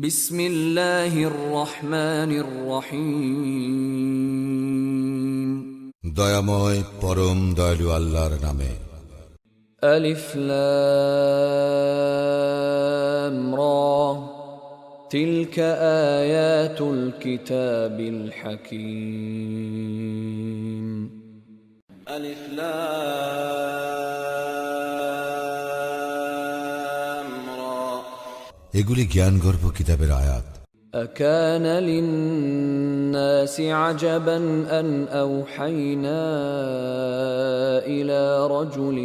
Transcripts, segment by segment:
বিসমিল্লাহির রহমানির রহিম। দয়াময় পরম দয়ালু আল্লাহর নামে। আলিফ লাম রা তিলকা আয়াতুল কিতাবিল হাকীম। আলিফ লাম রা, এগুলি জ্ঞানগর্ভ কিতাবের আয়াত। أكان للناس عجبا أن أوحينا إلى رجل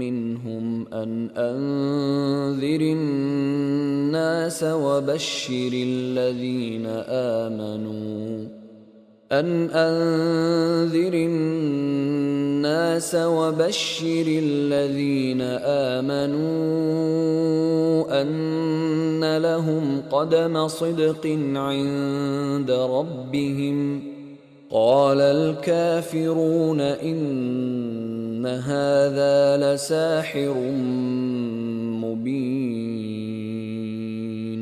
منهم أن أنذر الناس وبشر الذين آمنوا أن لهم قدم صدق عند ربهم قال الكافرون إن هذا لساحر مبين।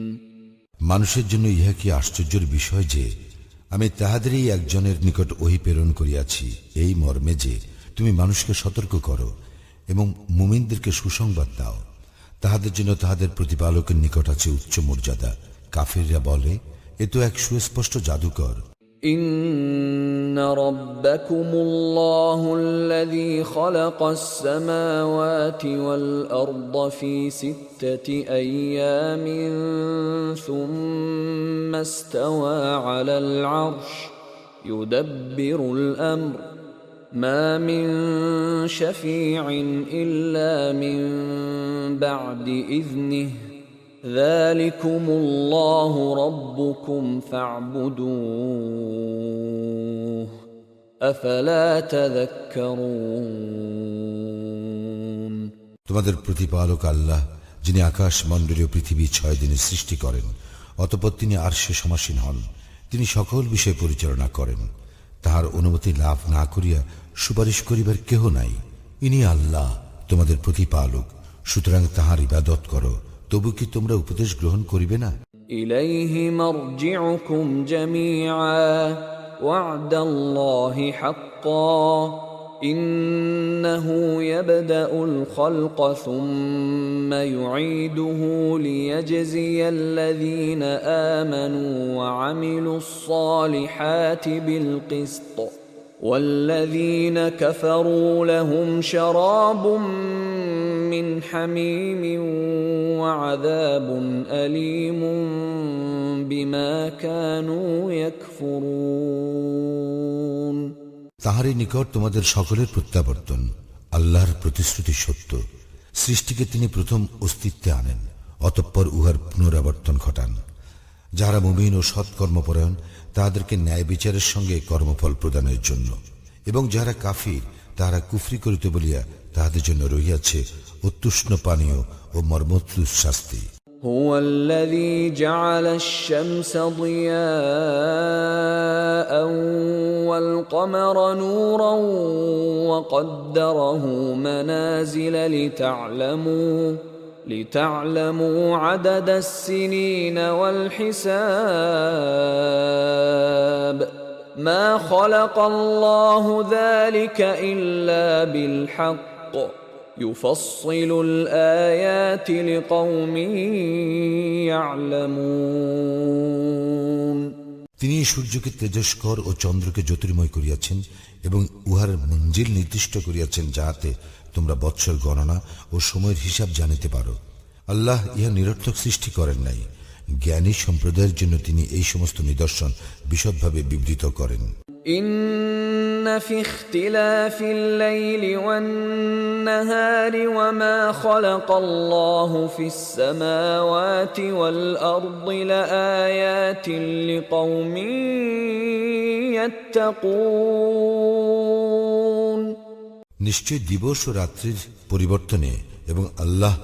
মানুষের জন্য ইহা কি আশ্চর্যের বিষয় যে আমি তাহাদেরই একজনের নিকট ওহী প্রেরণ করিয়াছি এই মর্মে যে তুমি মানুষকে সতর্ক করো এবং মুমিনদেরকে সুসংবাদ দাও। তাহাদের জন্য তাহাদের প্রতিপালকের নিকট আছে উচ্চ মর্যাদা। কাফিররা বলে, এ তো এক সুস্পষ্ট জাদুকর। إن ربكم الله الذي خلق السماوات والأرض في 6 أيام ثم استوى على العرش يدبر الأمر ما من شفيع إلا من بعد إذنه ذلكم الله ربكم فاعبدوه أفلا تذكرون। তোমাদের প্রতিপালক আল্লাহ, যিনি আকাশ মণ্ডলীয় পৃথিবী 6 দিনে সৃষ্টি করেন, অতঃপর তিনি আরশে সমাসীন হন। তিনি সকল বিষয় পরিচালনা করেন। তাহার অনুমতি লাভ না করিয়া সুপারিশ করিবার কেহ নাই। ইনি আল্লাহ তোমাদের প্রতিপালক, সুতরাং তাহার ইবাদত করো। তবু কি তোমরা উপদেশ গ্রহণ করিবে না? ইলাইহি মারজিউকুম জামিআ ওয়া'দাল্লাহি হাক্কান ইন্নাহু ইয়াবদাউল খালকা সুম্মা ইউঈদুহু লিয়াজজিয়াল্লাযীনা আমানু ওয়া আমিলুস সালিহাতি বিল কিসত والذين كفروا لهم شراب من حميم وعذاب أليم بما كانوا يكفرون। তাহারই নিকট তোমাদের সকলের প্রত্যাবর্তন। আল্লাহর প্রতিশ্রুতি সত্য। সৃষ্টিকে তিনি প্রথম অস্তিত্বে আনেন, অতঃপর উহার পুনরাবর্তন ঘটান। যাহারা মুমিন ও সৎকর্মপরায়ণ তাহাদেরকে ন্যায় বিচারের সঙ্গে কর্মফল প্রদানের জন্য, এবং যাহারা কাফির তাহারা কুফরি করিতে বলিয়া তাহাদের জন্য রহিয়াছে উত্তুষ্ণ পানীয় ও মর্মন্তুদ শাস্তি। هو الذي جعل الشمس ضياء والقمر نورا وقدره منازل لتعلموا عدد السنين والحساب ما خلق الله ذلك إلا بالحق يفصل الآيات لقوم يعلمون। তিনি সূর্যকে তেজস্কর ও চন্দ্রকে জ্যোতির্ময় করিয়াছেন এবং উহার মঞ্জিল নির্দিষ্ট করিয়াছেন, যাহাতে তোমরা বৎসর গণনা ও সময়ের হিসাব জানিতে পারো। আল্লাহ ইহা নিরর্থক সৃষ্টি করেন নাই। জ্ঞানী সম্প্রদায়ের জন্য তিনি এই সমস্ত নিদর্শন বিশদভাবে বিবৃত করেন। إن في اختلاف الليل والنهار وما خلق الله في السماوات والأرض لآيات لقوم يتقون। নিশ্চয় দিবস ও রাত্রির পরিবর্তনে এবং আল্লাহ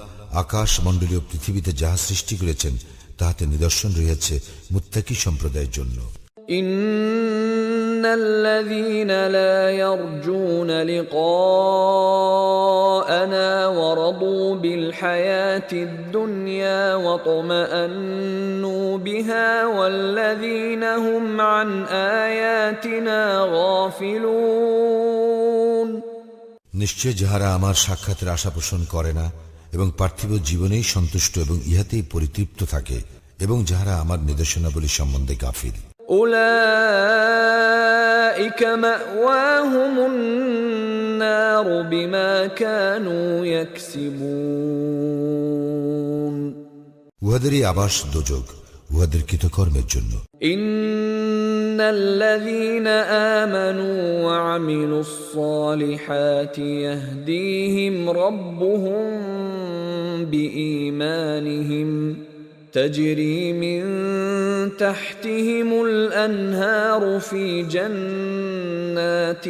আকাশ মণ্ডলীয় পৃথিবীতে যাহা সৃষ্টি করেছেন তাহাতে নিদর্শন রয়েছে মুত্তাকি সম্প্রদায়ের জন্য। إن الذين لا يرجون لقاءنا ورضوا بالحياة الدنيا واطمأنوا بها والذين هم عن آياتنا غافلون নিশ্চয় যাহারা আমার সাক্ষাতের আশা পোষণ করে না এবং পার্থিব জীবনেই সন্তুষ্ট এবং ইহাতেই পরিতৃপ্ত থাকে এবং যাহারা আমার নির্দেশনাবলী সম্বন্ধে গাফিল أولئك مأواهم النار بما كانوا يكسبون উহাদেরই আবাস দোজখ উহাদের কৃতকর্মের জন্য إن الذين آمنوا وعملوا الصالحات يهديهم ربهم بإيمانهم تجري من تحتهم الأنهار في جنات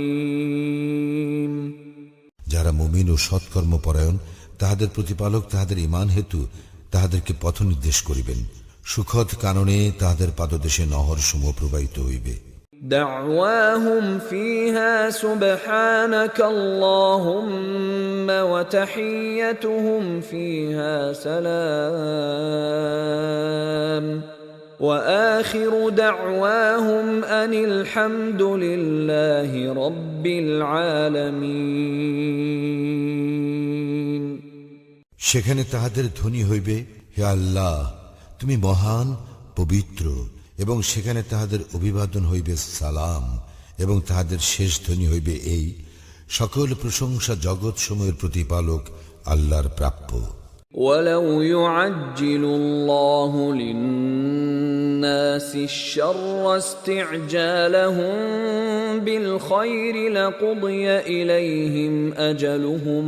النعيم যারা মুমিন ও সৎকর্মপরায়ণ তাহাদের প্রতিপালক তাহাদের ঈমান হেতু তাহাদেরকে পথ নির্দেশ করিবেন সুখদ কাননে তাহাদের পাদদেশে নহর সমূহ প্রবাহিত হইবে دعواهم فيها سبحانك اللهم وتحيتهم فيها سلام وآخر دعواهم أن الحمد لله رب العالمين সেখানে তাহাদের ধ্বনি হইবে হে আল্লাহ তুমি মহান পবিত্র এবং সেখানে তাহাদের অভিবাদন হইবে সালাম এবং তাহাদের শেষ ধ্বনি হইবে এই সকল প্রশংসা জগৎ সমূহের প্রতিপালক আল্লাহর প্রাপ্য ولو يعجل الله للناس الشر استعجالهم بالخير لقضي إليهم أجلهم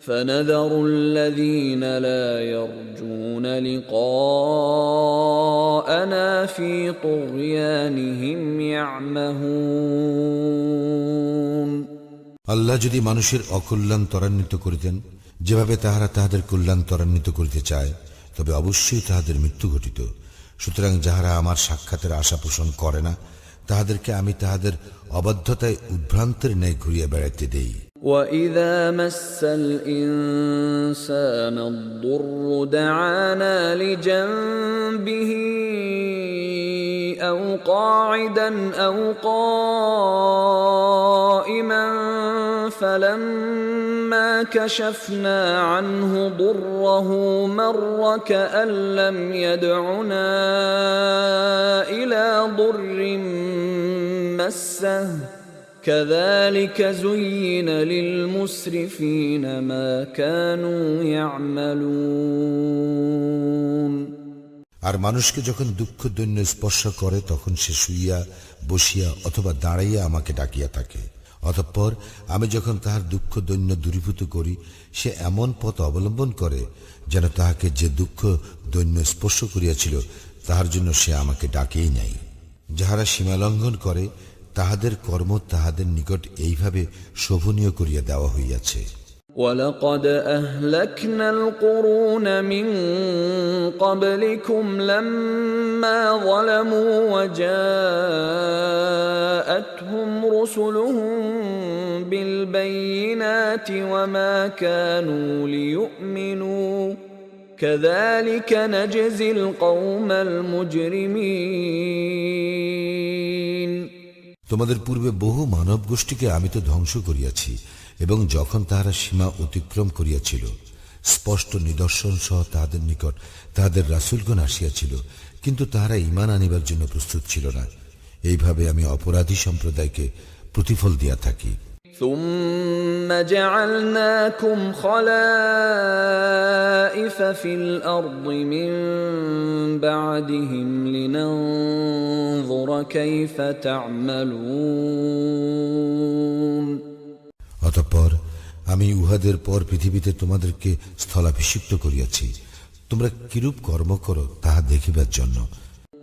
فنذر الذين لا يرجون لقاءنا في طغيانهم يعمهون আল্লাহ যদি মানুষের অকল্যাণ ত্বরান্বিত করিতেন যেভাবে তাহারা তাহাদের কল্যাণ ত্বরান্বিত করিতে চায় তবে অবশ্যই তাহাদের মৃত্যু ঘটিত সুতরাং যাহারা আমার সাক্ষাতের আশা পোষণ করে না তাহাদেরকে আমি তাহাদের অবাধ্যতায় উদ্ভ্রান্তের ন্যায় ঘুরিয়া বেড়াইতে দেই وَإِذَا مَسَّ الْإِنسَانَ الضُّرُّ دَعَانَا لِجَنبِهِ أَوْ قَاعِدًا أَوْ قَائِمًا فَلَمَّا كَشَفْنَا عَنْهُ ضُرَّهُ مَرَّ كَأَن لَّمْ يَدْعُنَا إِلَى ضُرٍّ مَّسَّهُ كذلك زين للمسرفين ما كانوا يعملون আর মানুষকে যখন দুঃখ দৈন্য স্পর্শ করে তখন সে শুইয়া বসিয়া অথবা দাঁড়াইয়া আমাকে ডাকিয়া থাকে অতঃপর আমি যখন তাহার দুঃখ দৈন্য দূরীভূত করি সে এমন পথ অবলম্বন করে যেন তাহাকে যে দুঃখ দৈন্য স্পর্শ করিয়াছিল তাহার জন্য সে আমাকে ডাকেই নাই যাহারা সীমালঙ্ঘন করে তাহাদের কর্ম তাহাদের নিকট এইভাবে শোভনীয় করিয়া দেওয়া হইয়াছে وَلَقَدْ أَهْلَكْنَا الْقُرُونَ مِنْ قَبْلِكُمْ لَمَّا ظَلَمُوا وَجَاءَتْهُمْ رُسُلُهُم بِالْبَيِّنَاتِ وَمَا كَانُوا لِيُؤْمِنُوا كَذَلِكَ نَجْزِي الْقَوْمَ الْمُجْرِمِينَ তোমাদের পূর্বে বহু মানব গোষ্ঠীকে আমি তো ধ্বংস করিয়াছি এবং যখন তাহারা সীমা অতিক্রম করিয়াছিল স্পষ্ট নিদর্শন সহ তাহাদের নিকট তাহাদের রাসূলগণ আসিয়াছিল কিন্তু তাহারা ঈমান আনিবার জন্য প্রস্তুত ছিল না এইভাবে আমি অপরাধী সম্প্রদায়কে প্রতিফল দিয়া থাকি ثُمَّ جَعَلْنَاكُمْ خَلَائِفَ فِي الْأَرْضِ مِنْ بَعْدِهِمْ لِنَنْظُرَ كَيْفَ تَعْمَلُونَ অতঃপর আমি উহাদের পর পৃথিবীতে তোমাদেরকে স্থলাভিষিক্ত করিয়াছি তোমরা কিরূপ কর্ম করো তাহা দেখিবার জন্য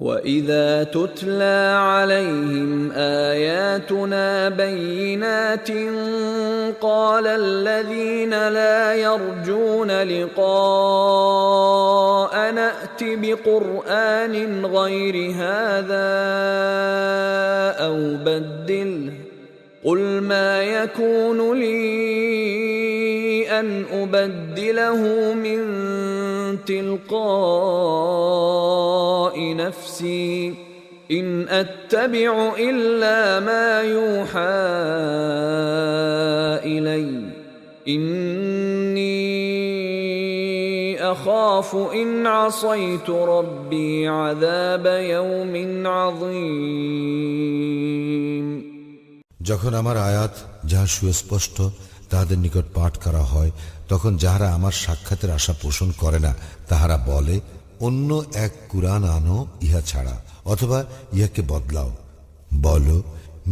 وَإِذَا تُتْلَى عَلَيْهِمْ آيَاتُنَا بَيِّنَاتٍ قَالَ الَّذِينَ لَا يَرْجُونَ لِقَاءَنَا فأت بقرآن غير هذا أو بدله قل ما يكون لي أن أبدله من تلقاء نفسي إن أتبع إلا ما يوحى إلي إني أخاف إن عصيت ربي عذاب يوم عظيم যখন আমার আয়াত যাহা সুস্পষ্ট তাহাদের নিকট পাঠ করা হয়, তখন যাহারা আমার সাক্ষাতের আশা পোষণ করে না তাহারা বলে, অন্য এক কুরআন আনো ইহা ছাড়া, অথবা ইহাকে বদলাও। বল,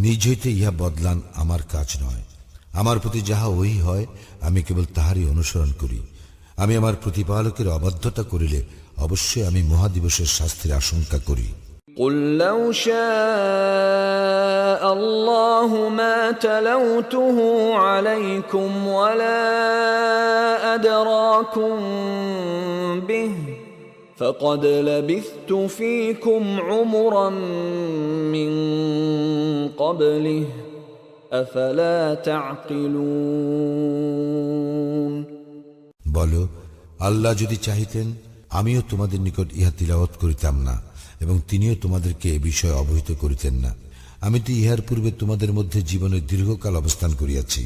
নিজ হইতে ইহা বদলান আমার কাজ নয়। আমার প্রতি যাহা ওহী হয় আমি কেবল তাহারই অনুসরণ করি। আমি আমার প্রতিপালকের অবাধ্যতা করিলে অবশ্যই আমি মহাদিবসের শাস্তির আশঙ্কা করি। قل لو شاء الله ما تلوته عليكم ولا أدراكم به فقد لبثت فيكم عمرا من قبله أفلا تعقلون বলো, আল্লাহ যদি চাহিতেন আমিও তোমাদের নিকট ইহা তিলাওয়াত করিতাম না এবং তিনিও তোমাদেরকে এ বিষয়ে অবহিত করিতেন না। আমি তো ইহার পূর্বে তোমাদের মধ্যে জীবনের দীর্ঘকাল অবস্থান করিয়াছি,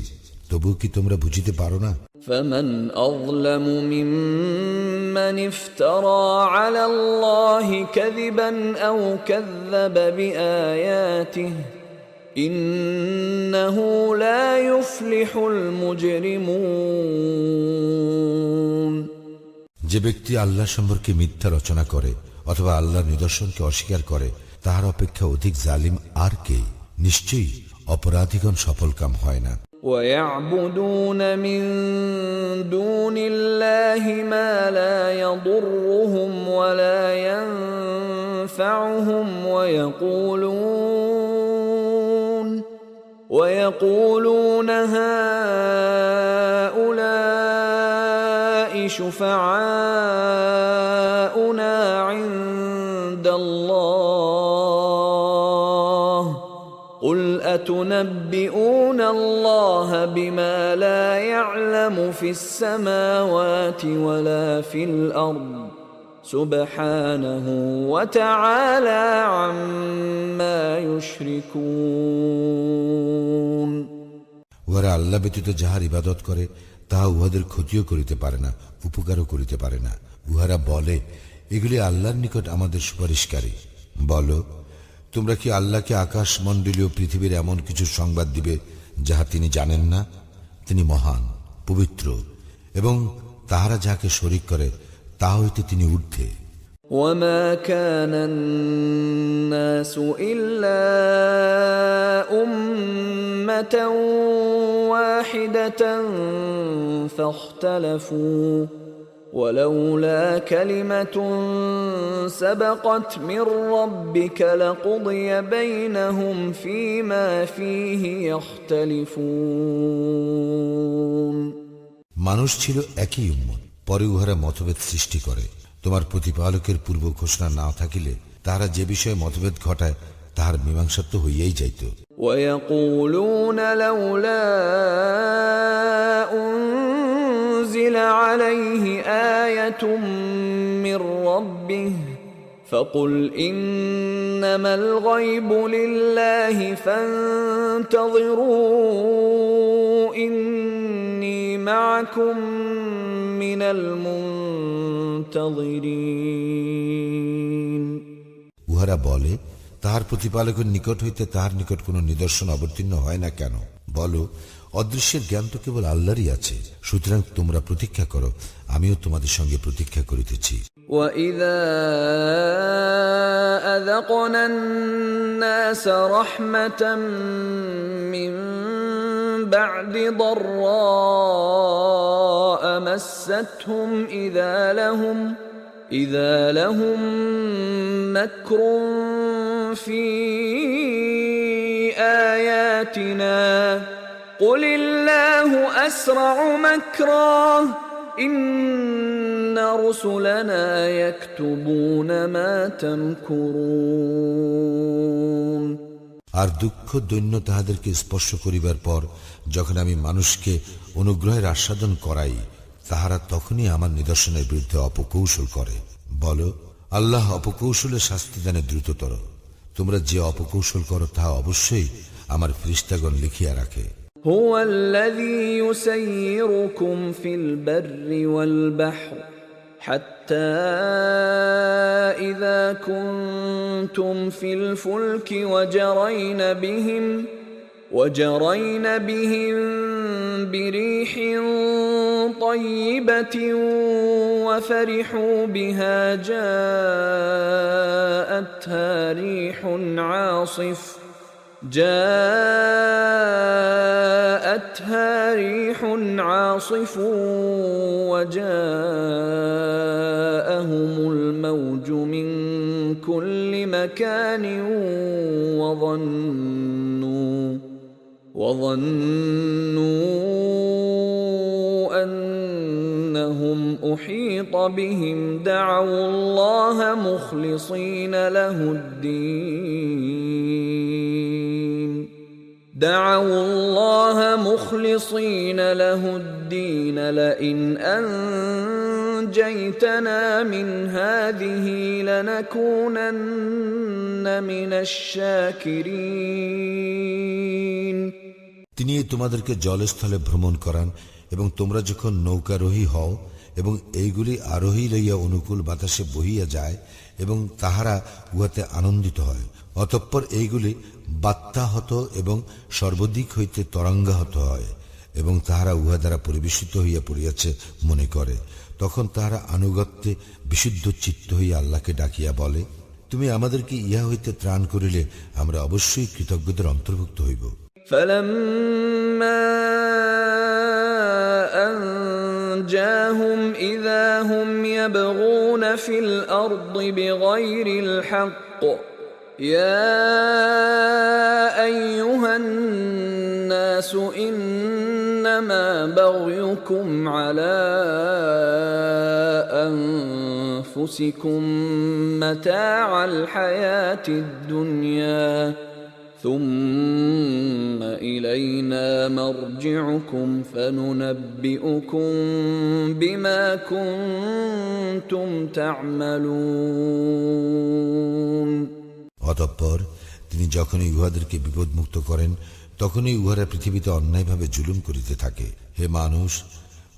তবু কি তোমরা বুঝিতে পারো না? فمن أظلم ممن افترى على الله كذبا أو كذب بآياته إنه لا يفلح المجرمون যে ব্যক্তি আল্লাহ সম্পর্কে মিথ্যা রচনা করে অথবা আল্লাহর নিদর্শনকে অস্বীকার করে তাহার অপেক্ষা অধিক জালিম আর কে? নিশ্চয়ই অপরাধীগণ সফলকাম হয় না। ويعبدون من دون الله ما لا يضرهم ولا ينفعهم ويقولون هؤلاء شفعاؤنا عند الله قل أتنبئون الله بما لا يعلم في السماوات ولا في الأرض سبحانه وتعالى عما يشركون উহারা আল্লাহ ব্যতীত যাহার ইবাদত করে তাহা উহাদের ক্ষতিও করিতে পারে না, উপকারও করিতে পারে না। উহারা বলে, এগুলি আল্লাহর নিকট আমাদের সুপারিশকারী। বল, তোমরা কি আল্লাহকে আকাশ মণ্ডলীয় পৃথিবীর এমন কিছু সংবাদ দিবে যাহা তিনি জানেন না? তিনি মহান, পবিত্র, এবং তাহারা যাহাকে শরীক করে তা হইতে তিনি ঊর্ধ্বে। وما كان الناس إلا أمة واحدة فاختلفوا ولولا كلمة سبقت من ربك لقضي بينهم فيما فيه يختلفون মানুষ ছিল একই উম্মত, পরে উহারা মতভেদ সৃষ্টি করে। তোমার প্রতিপালকের পূর্ব ঘোষণা না থাকিলে তাহারা যে বিষয়ে মতভেদ ঘটায় তাহার মীমাংসা তো হইয়াই যাইত। ويقولون لولا أنزل عليه آية من ربه فقل إنما الغيب لله فانتظروا إني معكم من المنتظرين উহারা বলে, তাহার প্রতিপালকের নিকট হইতে তাহার নিকট কোন নিদর্শন অবতীর্ণ হয় না কেন? বলো, অদৃশ্যের জ্ঞান তো কেবল আল্লাহরই আছে, সুতরাং তোমরা প্রতীক্ষা করো, আমিও তোমাদের সঙ্গে প্রতীক্ষা করিতেছি। وَإِذَا أَذَقْنَا النَّاسَ رَحْمَةً مِّن بَعْدِ ضَرَّاءَ مَسَّتْهُمْ إِذَا لَهُم مَّكْرٌ فِي آيَاتِنَا قُلِ اللَّهُ أَسْرَعُ مَكْرًا إن رسلنا يكتبون ما تمكرون আর দুঃখ দৈন্য তাহাদেরকে স্পর্শ করিবার পর যখন আমি মানুষকে অনুগ্রহের আস্বাদন করাই, তাহারা তখনই আমার নিদর্শনের বিরুদ্ধে অপকৌশল করে। বলো, আল্লাহ অপকৌশলের শাস্তিদানে দ্রুততর। তোমরা যে অপকৌশল করো তাহা অবশ্যই আমার ফেরেশতাগণ লিখিয়া রাখে। هو الذي يسيركم في البر والبحر حتى إذا كنتم في الفلك وجرين بهم بريح طيبة وفرحوا بها جاءتها ريح عاصف وجاءهم الموج من كل مكان وظنوا أنهم أحيط بهم دعوا الله مخلصين له الدين لئن أنجيتنا من هذه لنكونن من الشاكرين তিনি তোমাদেরকে জলস্থলে ভ্রমণ করান এবং তোমরা যখন নৌকারোহী হও এবং এইগুলি আরোহী লইয়া অনুকূল বাতাসে বহিয়া যায় এবং তাহারা উহাতে আনন্দিত হয়, অতঃপর এইগুলি বাত্যাহত এবং সর্বদিক হইতে তরঙ্গাহত হয় এবং তাহারা উহা দ্বারা পরিবেশিত হইয়া পড়িয়াছে মনে করে, তখন তাহারা আনুগত্যে বিশুদ্ধ চিত্ত হইয়া আল্লাহকে ডাকিয়া বলে, তুমি আমাদেরকে ইহা হইতে ত্রাণ করিলে আমরা অবশ্যই কৃতজ্ঞদের অন্তর্ভুক্ত হইব। فلما أنجاهم إذا هم يبغون في الأرض بغير الحق يا أيها الناس إنما بغيكم على أنفسكم متاع الحياة الدنيا ثم إلينا مرجعكم فننبئكم بما كنتم تعملون অতঃপর তিনি যখনই উহাদেরকে বিপদমুক্ত করেন তখনই উহারা পৃথিবীতে অন্যায়ভাবে জুলুম করিতে থাকে। হে মানুষ,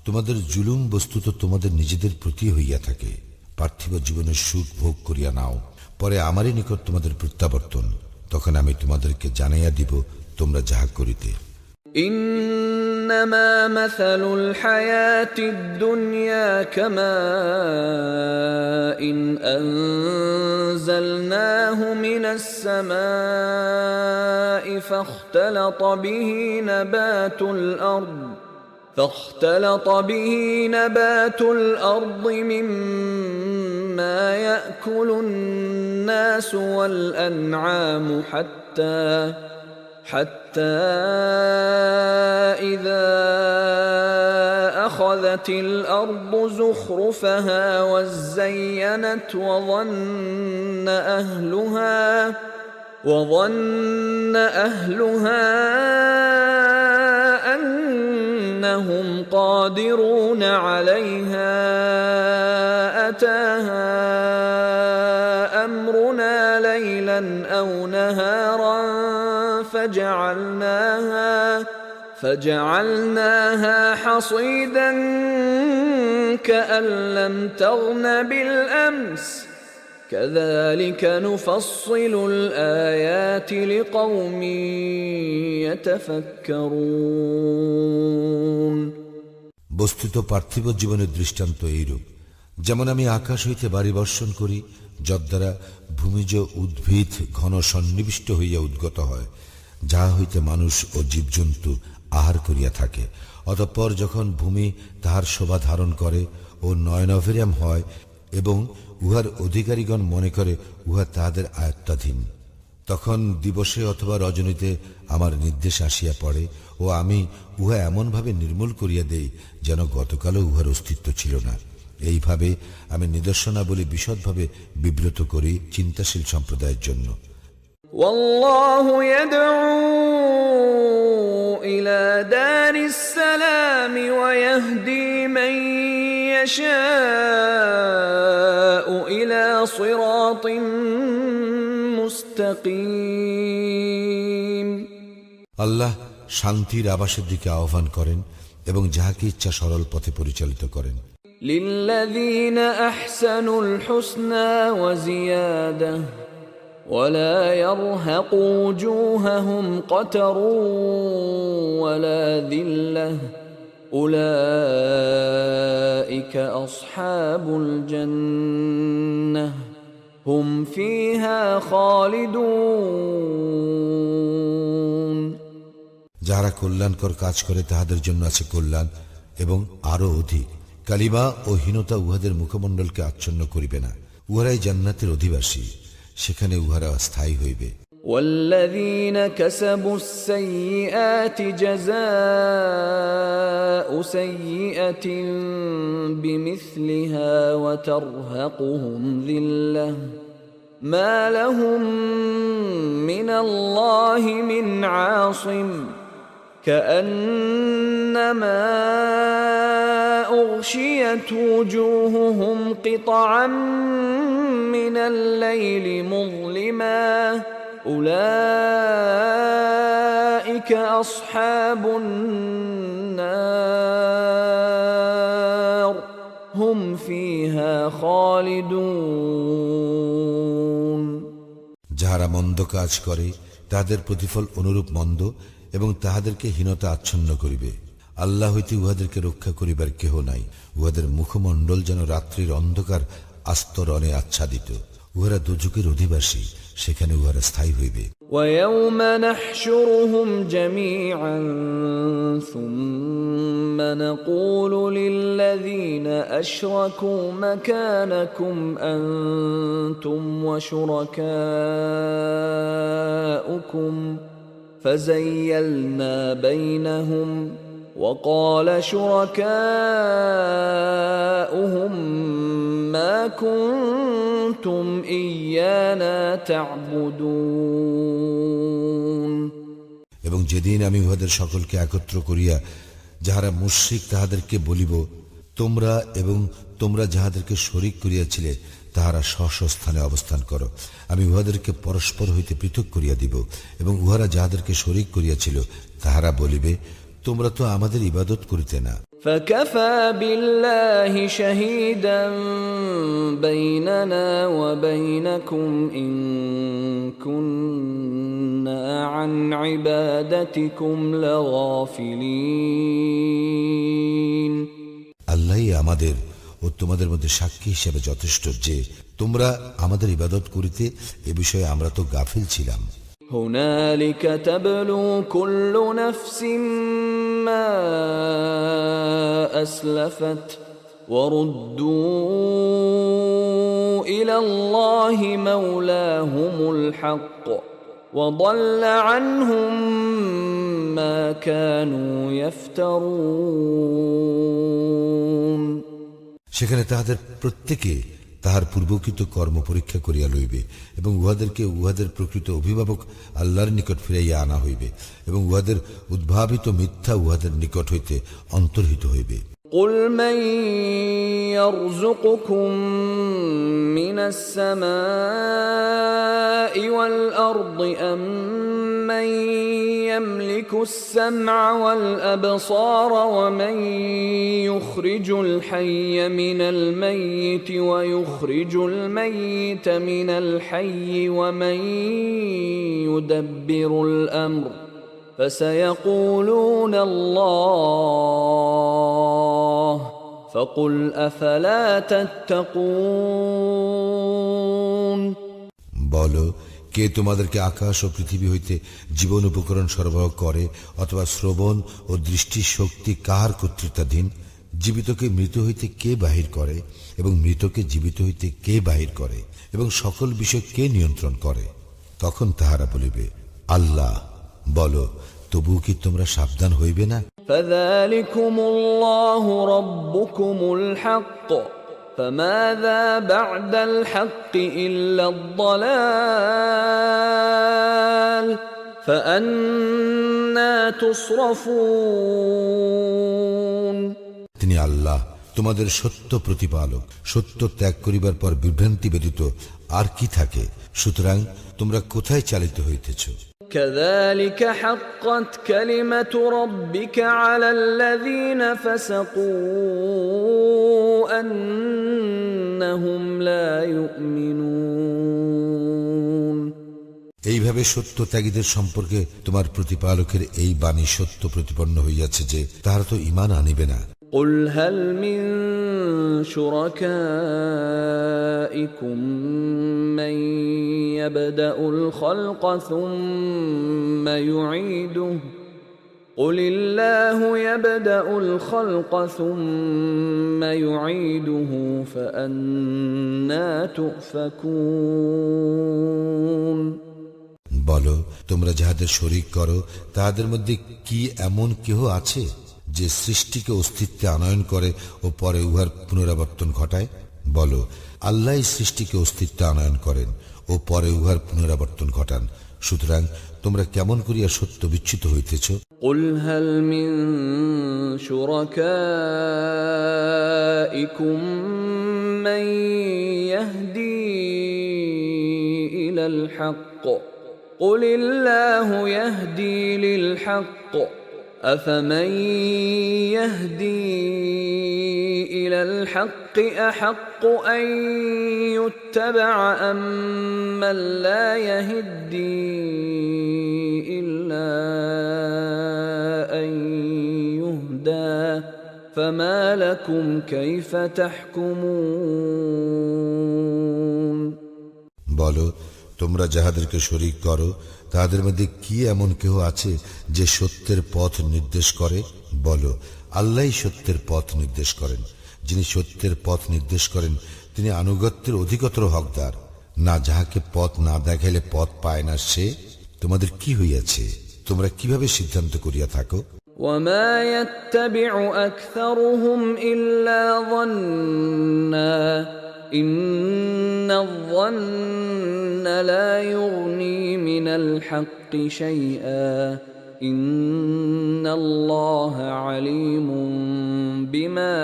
তোমাদের জুলুম বস্তুত তোমাদের নিজেদের প্রতি হইয়া থাকে। পার্থিব জীবনের সুখ ভোগ করিয়া নাও, পরে আমারই নিকট তোমাদের প্রত্যাবর্তন, তখন আমি তোমাদেরকে জানাইয়া দিব তোমরা যাহা করিতে। إنما مثل الحياة الدنيا كماء أنزلناه من السماء فاختلط به نبات الأرض مما يأكل الناس والأنعام حتى إذا أخذت الأرض زخرفها وزينت وظن أهلها أنهم قادرون عليها أتاها أمرنا ليلا أو نهارا فجعلناها حصيدا كأن لم تغن بالأمس كذلك نفصل الآيات لقوم يتفكرون বস্তুত পার্থিব জীবনের দৃষ্টান্ত এইরূপ, যেমন আমি আকাশ হইতে বাড়ি বর্ষণ করি, যদ্বারা ভূমিজ উদ্ভিদ ঘন সন্নিবিষ্ট হইয়া উদ্গত হয়, যাহা হইতে মানুষ ও জীবজন্তু আহার করিয়া থাকে। অতঃপর যখন ভূমি তাহার শোভা ধারণ করে ও নয়নাভিরাম হয় এবং উহার অধিকারীগণ মনে করে উহা তাহাদের আয়ত্তাধীন, তখন দিবসে অথবা রজনীতে আমার নির্দেশ আসিয়া পড়ে ও আমি উহা এমনভাবে নির্মূল করিয়া দেই যেন গতকালও উহার অস্তিত্ব ছিল না। এইভাবে আমি নিদর্শনাবলী বিশদভাবে বিব্রত করি চিন্তাশীল সম্প্রদায়ের জন্য। والله يدعو إلى دار السلام ويهدي من يشاء إلى صراط مستقيم আল্লাহ শান্তির আবাসের দিকে আহ্বান করেন এবং যাহাকে ইচ্ছা সরল পথে পরিচালিত করেন। للذين أحسنوا الحسنى وزيادة ولا يرهق وجوههم قتر ولا ذلة أولئك أصحاب الجنة هم فيها خالدون যারা কল্যাণকর কাজ করে তাহাদের জন্য আছে কল্যাণ এবং আরো অধিক। কালিমা ও হীনতা উহাদের মুখমণ্ডলকে আচ্ছন্ন করিবে না। উহারাই জান্নাতের অধিবাসী, সেখানে উহারা স্থায়ী হইবে। والذين كسبوا السيئات جزاء سيئة بمثلها وترهقهم ذلة ما لهم من الله من عاصم كأنما أغشيت وجوههم قطعا من الليل مظلما أولئك أصحاب النار هم فيها خالدون যাহারা মন্দ কাজ করে তাহাদের প্রতিফল অনুরূপ মন্দ এবং তাহাদেরকে হীনতা আচ্ছন্ন করিবে। আল্লাহ হইতে উহাদেরকে রক্ষা করিবার কেহ নাই। উহাদের মুখমণ্ডল যেন রাত্রির অন্ধকার আস্তরণে আচ্ছাদিত। উহারা দোজখের অধিবাসী, সেখানে উহারা স্থায়ী হইবে। ويوم نحشرهم جميعا ثم نقول للذين أشركوا مكانكم أنتم وشركاؤكم فزيلنا بينهم وقال شركاؤهم ما كنتم إيانا تعبدون এবং যেদিন আমি উহাদের সকলকে একত্র করিয়া যাহারা মুশরিক তাহাদেরকে বলিব, তোমরা এবং তোমরা যাহাদেরকে শরীক করিয়াছিলে তাহারা স্ব স্থানে অবস্থান করো। আমি উহাদেরকে পরস্পর হইতে পৃথক করিয়া দিব এবং উহারা যাহাদেরকে শরীক করিয়াছিল তাহারা বলিবে, তোমরা তো আমাদের ইবাদত করিতে না। فكفى بالله شهيدا بيننا وبينكم إن كنا عن عبادتكم لغافلين আল্লাহই আমাদের ও তোমাদের মধ্যে সাক্ষী হিসেবে যথেষ্ট যে তোমরা আমাদের ইবাদত করিতে এ বিষয়ে আমরা তো গাফিল ছিলাম। هنالك تبلو كل نفس ما أسلفت وردوا إلى الله مولاهم الحق وضل عنهم ما كانوا يفترون সেখানে তাহাদের প্রত্যেকে তাহার পূর্বকৃত কর্ম পরীক্ষা করিয়া লইবে এবং উহাদেরকে উহাদের প্রকৃত অভিভাবক আল্লাহর নিকট ফিরাইয়া আনা হইবে এবং উহাদের উদ্ভাবিত মিথ্যা উহাদের নিকট হইতে অন্তর্হিত হইবে। قل من يرزقكم من السماء والأرض أم من يملك السمع والأبصار ومن يخرج الحي من الميت ويخرج الميت من الحي ومن يدبر الأمر فسيقولون الله فقل أفلا تتقون বলো, কে তোমাদেরকে আকাশ ও পৃথিবী হইতে জীবন উপকরণ সরবরাহ করে অথবা শ্রবণ ও দৃষ্টি শক্তি কার কর্তৃত্বাধীন? জীবিতকে মৃত হইতে কে বাহির করে এবং মৃতকে জীবিত হইতে কে বাহির করে এবং সকল বিষয় কে নিয়ন্ত্রণ করে? তখন তাহারা বলিবে, আল্লাহ। বলো, তবু কি তোমরা সাবধান হইবে না? فذلكم الله ربكم الحق فماذا بعد الحق إلا الضلال فأنى تصرفون তিনি আল্লাহ, তোমাদের সত্য প্রতিপালক। সত্য ত্যাগ করিবার পর বিভ্রান্তি ব্যতীত আর কি থাকে? সুতরাং তোমরা কোথায় চালিত হইতেছ? كذلك حقت كلمة ربك على الذين فسقوا أنهم لا يؤمنون এইভাবে সত্য ত্যাগীদের সম্পর্কে তোমার প্রতিপালকের এই বাণী সত্য প্রতিপন্ন হইয়াছে যে তাহারা তো ঈমান আনিবে না। قل هل من شركائكم من يبدأ الخلق ثم يعيده قل الله يبدأ الخلق ثم يعيده فأنى تؤفكون বলো, তোমরা যাহাদের শরীক করো তাহাদের মধ্যে কি এমন কেহ আছে যে সৃষ্টিকে অস্তিত্বে আনয়ন করে ও পরে উহার পুনরাবর্তন ঘটায়? বলো, আল্লাহ সৃষ্টিকে অস্তিত্বে আনয়ন করেন ও পরে উহার পুনরাবর্তন ঘটান। সুতরাং তোমরা কেমন করিয়া সত্য বিচ্যুত হইতেছ? قل هل من شركائكم من يهدي إلى الحق قل الله يهدي للحق أفمن يهدي إلى الحق أحق أن يتبع أم من لا يهدي إلا أن يهدى فما لكم كيف تحكمون বলো, তোমরা যাহাদেরকে শরীক করো তাহাদের মধ্যে কি এমন কেহ আছে যে সত্যের পথ নির্দেশ করে? বলো, আল্লাহই সত্যের পথ নির্দেশ করেন। যিনি সত্যের পথ নির্দেশ করেন তিনি আনুগত্যের অধিকতর হকদার। না যাহাকে পথ না দেখাইলে পথ পায় না সে? তোমাদের কি হইয়াছে? তোমরা কিভাবে সিদ্ধান্ত করিয়া থাকো? وما يتبع أكثرهم إلا ظنا إن الظن لا يغني من الحق شيئا إن الله عليم بما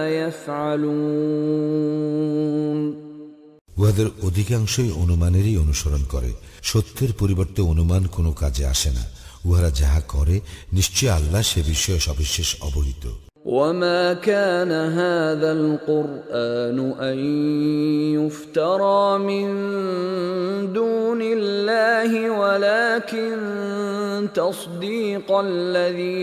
يفعلون উহাদের অধিকাংশই অনুমানেরই অনুসরণ করে। সত্যের পরিবর্তে অনুমান কোনো কাজে আসে না। উহারা যাহা করে নিশ্চয় আল্লাহ সে বিষয়ে সবিশেষ অবহিত। وما كان هذا القرآن أن يفترى من دون الله ولكن تصديق الذي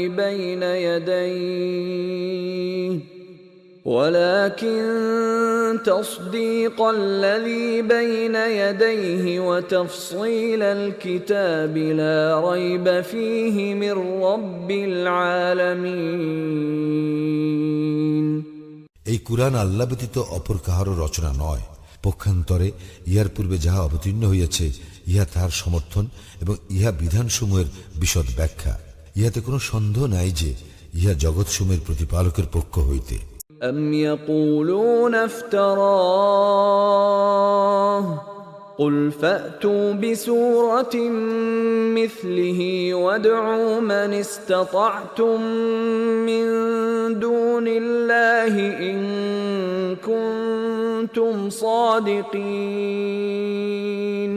بين يديه وتفصيل الكتاب لا ريب فيه من رب العالمين এই কুরআন আল্লাহ ব্যতীত অপর কাহারও রচনা নয়। পক্ষান্তরে ইহার পূর্বে যাহা অবতীর্ণ হইয়াছে ইহা তাহার সমর্থন এবং ইহা বিধানসমূহের বিশদ ব্যাখ্যা। ইহাতে কোনো সন্দেহ নাই যে ইহা জগৎসমূহের প্রতিপালকের পক্ষ হইতে। أم يقولون افتراه قل فأتوا بسورة مثله وادعوا من استطعتم من دون الله إن كنتم صادقين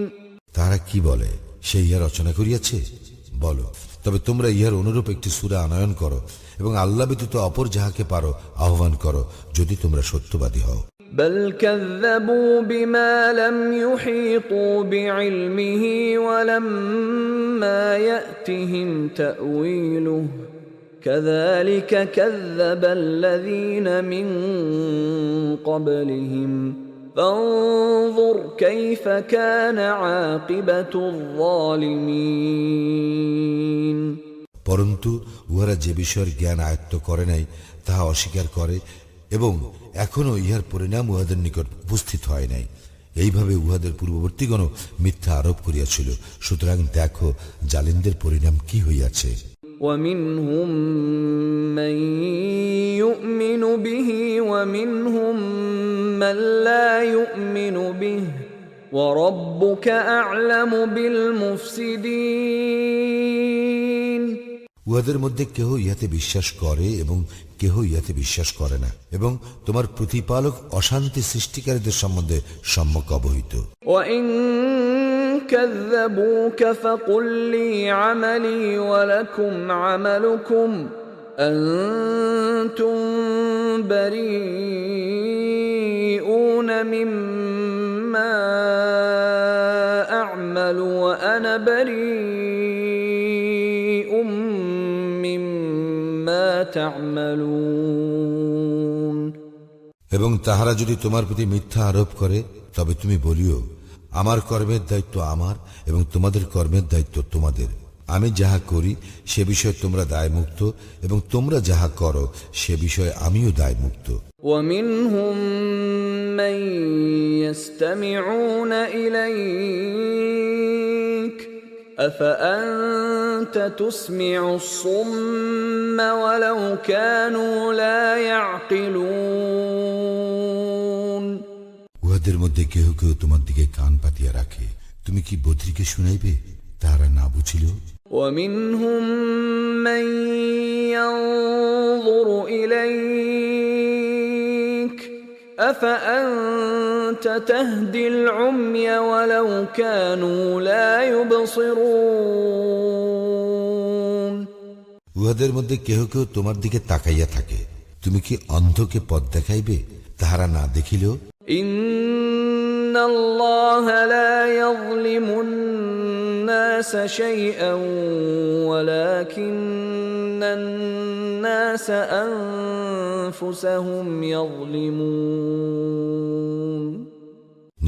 তারা কি বলে, সে ইহা রচনা করিয়াছে? বলো, তবে তোমরা ইহার অনুরূপ একটি সূরা আনয়ন করো এবং আল্লাহ ব্যতীত অপর যাহাকে পারো আহ্বান করো, যদি তোমরা সত্যবাদী হও। بل كذبوا بما لم يحيطوا بعلمه ولما يأتهم تأويله كذلك كذب الذين من قبلهم فانظر كيف كان عاقبة الظالمين পরন্তু উহারা যে বিষয়ের জ্ঞান আয়ত্ত করে নাই তাহা অস্বীকার করে এবং এখনো ইহার পরিণাম উহাদের নিকট উপস্থিত হয় নাই। এইভাবে উহাদের পূর্ববর্তীগণ মিথ্যা আরোপ করিয়াছিল। সুতরাং দেখো জালিমদের পরিণাম কি হইয়াছে। ومنهم من يؤمن به ومنهم من لا يؤمن به وربك أعلم بالمفسدين উহাদের মধ্যে কেহ ইহাতে বিশ্বাস করে এবং কেহ ইহাতে বিশ্বাস করে না, এবং তোমার প্রতিপালক অশান্তি সৃষ্টিকারীদের সম্বন্ধে সম্যক অবহিত। وإن كذبوك فقل لي عملي ولكم عملكم أنتم بريئون مما أعمل وأنا بريء مما تعملون এবং তাহারা যদি তোমার প্রতি মিথ্যা আরোপ করে তবে তুমি বলিও, আমার কর্মের দায়িত্ব আমার এবং তোমাদের কর্মের দায়িত্ব তোমাদের। আমি যাহা করি সে বিষয়ে তোমরা দায়মুক্ত এবং তোমরা যাহা করো সে বিষয়ে আমিও দায়মুক্ত। ومنهم من يستمعون إليك أفأنت تسمع الصم ولو كانوا لا يعقلون উহাদের মধ্যে কেহ কেহ তোমার দিকে কান পাতিয়া রাখে, তুমি কি বধিরকে শুনাইবে তাহারা না বুঝিল? ومنهم من ينظر إليك أفأنت تهدي العمي ولو كانوا لا يبصرون উহাদের মধ্যে কেহ কেহ তোমার দিকে তাকাইয়া থাকে, তুমি কি অন্ধকে পথ দেখাইবে তাহারা না দেখিলেও? إن الله لا يظلم الناس شيئا ولكن الناس أنفسهم يظلمون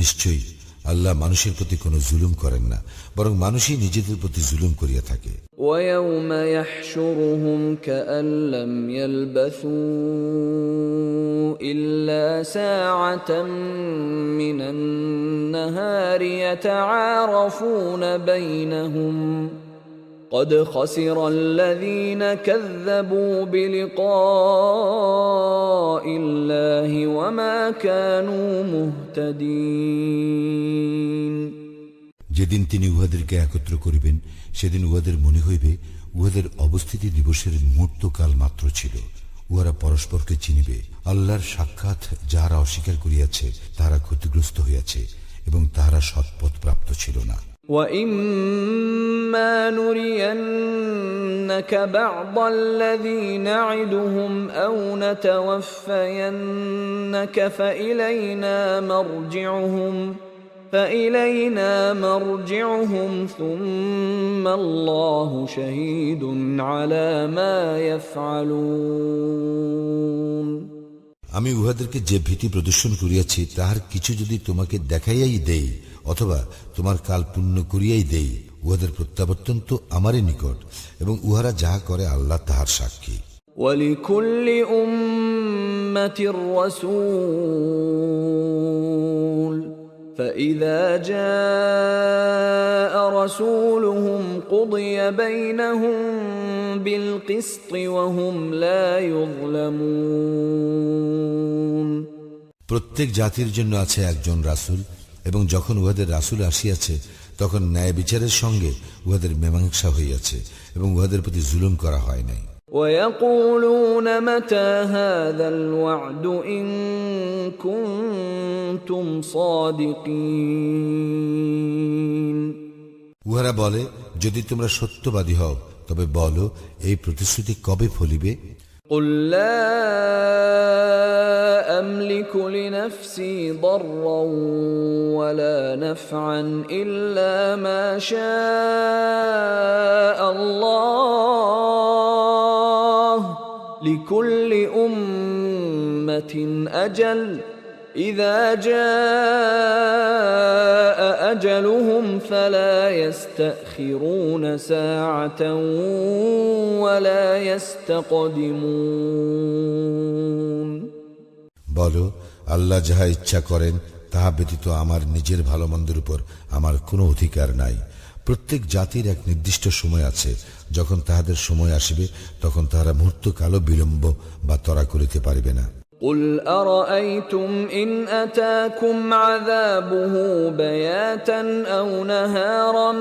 নিশ্চয়ই আল্লাহ মানুষের প্রতি কোনো জুলুম করেন না, বরং মানুষই নিজেদের প্রতি জুলুম করিয়া থাকে। ويوم يحشرهم كأن لم يلبثوا إلا ساعة من النهار يتعارفون بينهم قد خسر الذين كذبوا بلقاء الله وما كانوا مهتدين যেদিন তিনি উহাদেরকে একত্র করিবেন সেদিন উহাদের মনে হইবে উহাদের অবস্থিতি দিবসের মুহূর্তকাল মাত্র ছিল। উহারা পরস্পরকে চিনিবে। আল্লাহর সাক্ষাৎ যাহারা অস্বীকার করিয়াছে তাহারা ক্ষতিগ্রস্ত হইয়াছে এবং তাহারা সৎপথ প্রাপ্ত ছিল না। وَإِمَّا نُرِيَنَّكَ بَعْضَ الَّذِي نَعِدُهُمْ أَوْ نَتَوَفَّيَنَّكَ فإلينا مرجعهم ثم الله شهيد على ما يفعلون আমি উহাদেরকে যে ভীতি প্রদর্শন করিয়াছি তাহার কিছু যদি তোমাকে দেখাইয়াই দেই অথবা তোমার কাল পূর্ণ করিয়াই দেই, উহাদের প্রত্যাবর্তন তো আমারই নিকট এবং উহারা যাহা করে আল্লাহ তাহার সাক্ষী। وَلِكُلِّ أُمَّةٍ رَسُولٌ فإذا جاء رسولهم قضي بينهم بالقسط وهم لا يظلمون প্রত্যেক জাতির জন্য আছে একজন রাসূল, এবং যখন উহাদের রাসূল আসিয়াছে তখন ন্যায় বিচারের সঙ্গে উহাদের মীমাংসা হইয়াছে এবং উহাদের প্রতি জুলুম করা হয় নাই। ويقولون متى هذا الوعد إن كنتم صادقين উহারা বলে, যদি তোমরা সত্যবাদী হও তবে বলো এই প্রতিশ্রুতি কবে ফলিবে? قل لا أملك لنفسي ضرا ولا نفعا إلا ما شاء الله لكل أمة أجل إذا جاء أجلهم فلا يستأخرون ساعة ولا يستقدمون বলো, আল্লাহ যাহা ইচ্ছা করেন তাহা ব্যতীত আমার নিজের ভালো মন্দের উপর আমার কোনো অধিকার নাই। প্রত্যেক জাতির এক নির্দিষ্ট সময় আছে, যখন তাহাদের সময় আসিবে তখন তাহারা মুহূর্ত কালও বিলম্ব বা ত্বরা করিতে পারিবে না। قل أرأيتم إن أتاكم عذابه بياتا أو نهارا